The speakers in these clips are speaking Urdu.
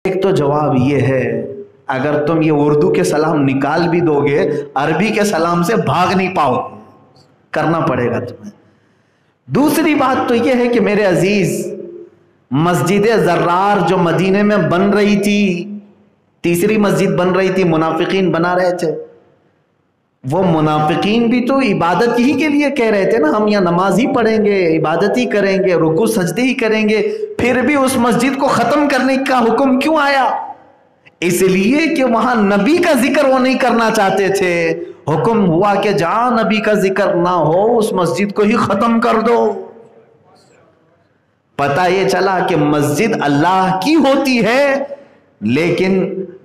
ایک تو جواب یہ ہے، اگر تم یہ اردو کے سلام نکال بھی دو گے عربی کے سلام سے بھاگ نہیں پاؤ، کرنا پڑے گا تمہیں۔ دوسری بات تو یہ ہے کہ میرے عزیز، مسجد زرار جو مدینے میں بن رہی تھی، تیسری مسجد بن رہی تھی، منافقین بنا رہے تھے، وہ منافقین بھی تو عبادت ہی کے لیے کہہ رہے تھے نا، ہم یہاں نماز ہی پڑھیں گے، عبادت ہی کریں گے، رکوع سجدے ہی کریں گے، پھر بھی اس مسجد کو ختم کرنے کا حکم کیوں آیا؟ اس لیے کہ وہاں نبی کا ذکر وہ نہیں کرنا چاہتے تھے، حکم ہوا کہ جہاں نبی کا ذکر نہ ہو اس مسجد کو ہی ختم کر دو۔ پتہ یہ چلا کہ مسجد اللہ کی ہوتی ہے، لیکن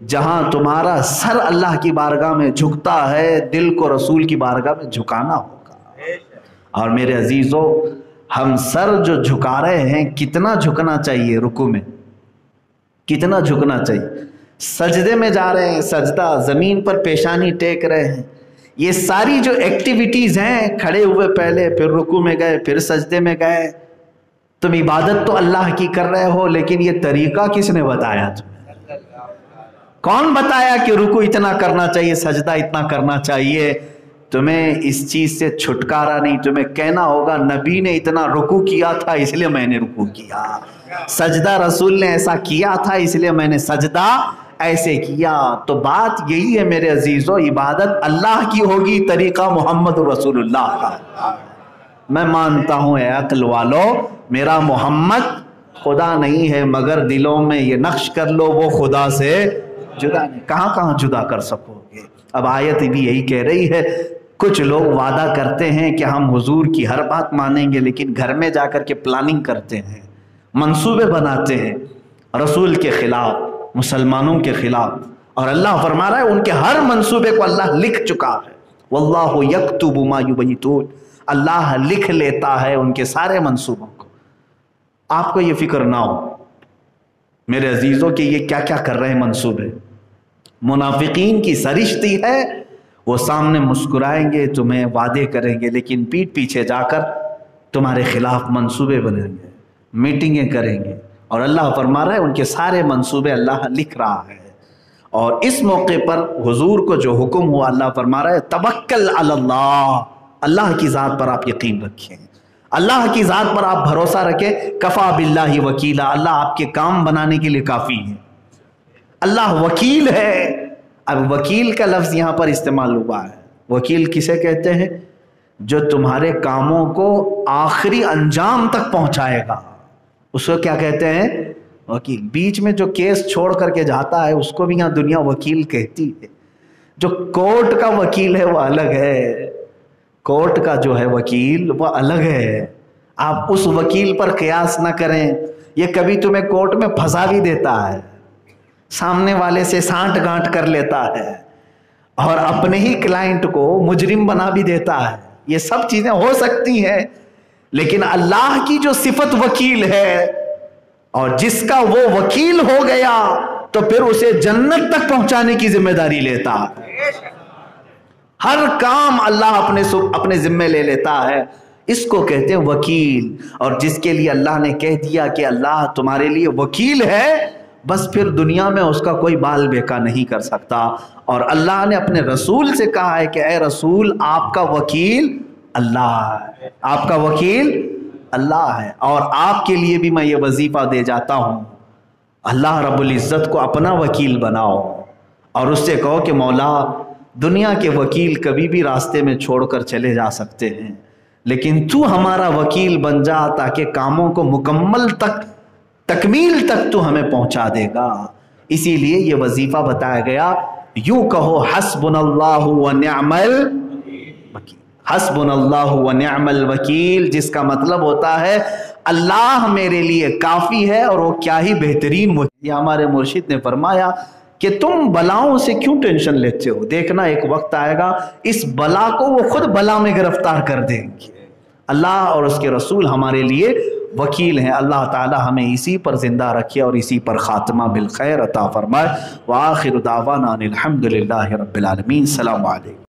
جہاں تمہارا سر اللہ کی بارگاہ میں جھکتا ہے، دل کو رسول کی بارگاہ میں جھکانا ہوگا۔ اور میرے عزیزو، ہم سر جو جھکا رہے ہیں، کتنا جھکنا چاہیے؟ رکوع میں کتنا جھکنا چاہیے؟ سجدے میں جا رہے ہیں، سجدہ، زمین پر پیشانی ٹیک رہے ہیں، یہ ساری جو ایکٹیویٹیز ہیں، کھڑے ہوئے پہلے، پھر رکوع میں گئے، پھر سجدے میں گئے، تم عبادت تو اللہ کی کر رہے ہو، لیکن یہ طریقہ کس نے بتایا تمہیں؟ کون بتایا کہ رکوع اتنا کرنا چاہیے، سجدہ اتنا کرنا چاہیے؟ تمہیں اس چیز سے چھٹکارا نہیں، تمہیں کہنا ہوگا نبی نے اتنا رکوع کیا تھا اس لیے میں نے رکوع کیا، سجدہ رسول نے ایسا کیا تھا اس لیے میں نے سجدہ ایسے کیا۔ تو بات یہی ہے میرے عزیزو، عبادت اللہ کی ہوگی، طریقہ محمد رسول اللہ کا۔ میں مانتا ہوں اے عقل والو، میرا محمد خدا نہیں ہے، مگر دلوں میں یہ نقش کر لو وہ خدا سے جدا نہیں۔ کہاں جدا کر سکو گے؟ اب آیت بھی یہی کہہ رہی ہے، کچھ لوگ وعدہ کرتے ہیں کہ ہم حضور کی ہر بات مانیں گے، لیکن گھر میں جا کر کے پلاننگ کرتے ہیں، منصوبے بناتے ہیں رسول کے خلاف، مسلمانوں کے خلاف، اور اللہ فرما رہا ہے ان کے ہر منصوبے کو اللہ لکھ چکا ہے۔ واللہ یکتب ما یبیتون، اللہ لکھ لیتا ہے ان کے سارے منصوبوں کو۔ آپ کو یہ فکر نہ ہو میرے عزیزوں کہ یہ کیا کیا کر رہے ہیں منصوبے۔ منافقین کی سرشتی ہے، وہ سامنے مسکرائیں گے، تمہیں وعدے کریں گے، لیکن پیٹھ پیچھے جا کر تمہارے خلاف منصوبے بنیں گے، میٹنگیں کریں گے، اور اللہ فرما رہا ہے ان کے سارے منصوبے اللہ لکھ رہا ہے۔ اور اس موقع پر حضور کو جو حکم ہوا، اللہ فرما رہا ہے توکل علی اللہ، اللہ کی ذات پر آپ یقین رکھیں، اللہ کی ذات پر آپ بھروسہ رکھیں، کفا باللہ وکیلا، اللہ آپ کے کام بنانے کے لیے کافی ہے، اللہ وکیل ہے۔ اب وکیل کا لفظ یہاں پر استعمال ہوا ہے، وکیل کسے کہتے ہیں؟ جو تمہارے کاموں کو آخری انجام تک پہنچائے گا، اس کو کیا کہتے ہیں؟ وکیل۔ بیچ میں جو کیس چھوڑ کر کے جاتا ہے اس کو بھی یہاں دنیا وکیل کہتی ہے۔ جو کورٹ کا وکیل ہے وہ الگ ہے، کورٹ کا جو ہے وکیل وہ الگ ہے، آپ اس وکیل پر قیاس نہ کریں، یہ کبھی تمہیں کورٹ میں پھنسا بھی دیتا ہے، سامنے والے سے سانٹ گانٹ کر لیتا ہے، اور اپنے ہی کلائنٹ کو مجرم بنا بھی دیتا ہے، یہ سب چیزیں ہو سکتی ہیں، لیکن اللہ کی جو صفت وکیل ہے، اور جس کا وہ وکیل ہو گیا تو پھر اسے جنت تک پہنچانے کی ذمہ داری لیتا ہے، ہر کام اللہ اپنے ذمہ لے لیتا ہے، اس کو کہتے ہیں وکیل۔ اور جس کے لیے اللہ نے کہہ دیا کہ اللہ تمہارے لیے وکیل ہے، بس پھر دنیا میں اس کا کوئی بال بیکا نہیں کر سکتا۔ اور اللہ نے اپنے رسول سے کہا ہے کہ اے رسول، آپ کا وکیل اللہ ہے، آپ کا وکیل اللہ ہے، اور آپ کے لیے بھی میں یہ وظیفہ دے جاتا ہوں، اللہ رب العزت کو اپنا وکیل بناؤ، اور اس سے کہو کہ مولا دنیا کے وکیل کبھی بھی راستے میں چھوڑ کر چلے جا سکتے ہیں، لیکن تو ہمارا وکیل بن جا تاکہ کاموں کو مکمل تک، تکمیل تک تو ہمیں پہنچا دے گا۔ اسی لیے یہ وظیفہ بتایا گیا، یوں کہو حسبنا اللہ ونعم الوکیل، حسبنا اللہ ونعم الوکیل، جس کا مطلب ہوتا ہے اللہ میرے لیے کافی ہے، اور وہ کیا ہی بہترین وکیل۔ ہمارے مرشد نے فرمایا کہ تم بلاؤں سے کیوں ٹینشن لیتے ہو، دیکھنا ایک وقت آئے گا اس بلا کو وہ خود بلا میں گرفتار کر دیں گے۔ اللہ اور اس کے رسول ہمارے لیے وکیل ہیں۔ اللہ تعالی ہمیں اسی پر زندہ رکھے اور اسی پر خاتمہ بالخیر عطا فرمائے۔ وآخر دعوانا ان الحمد للہ رب العالمین۔ السلام علیکم۔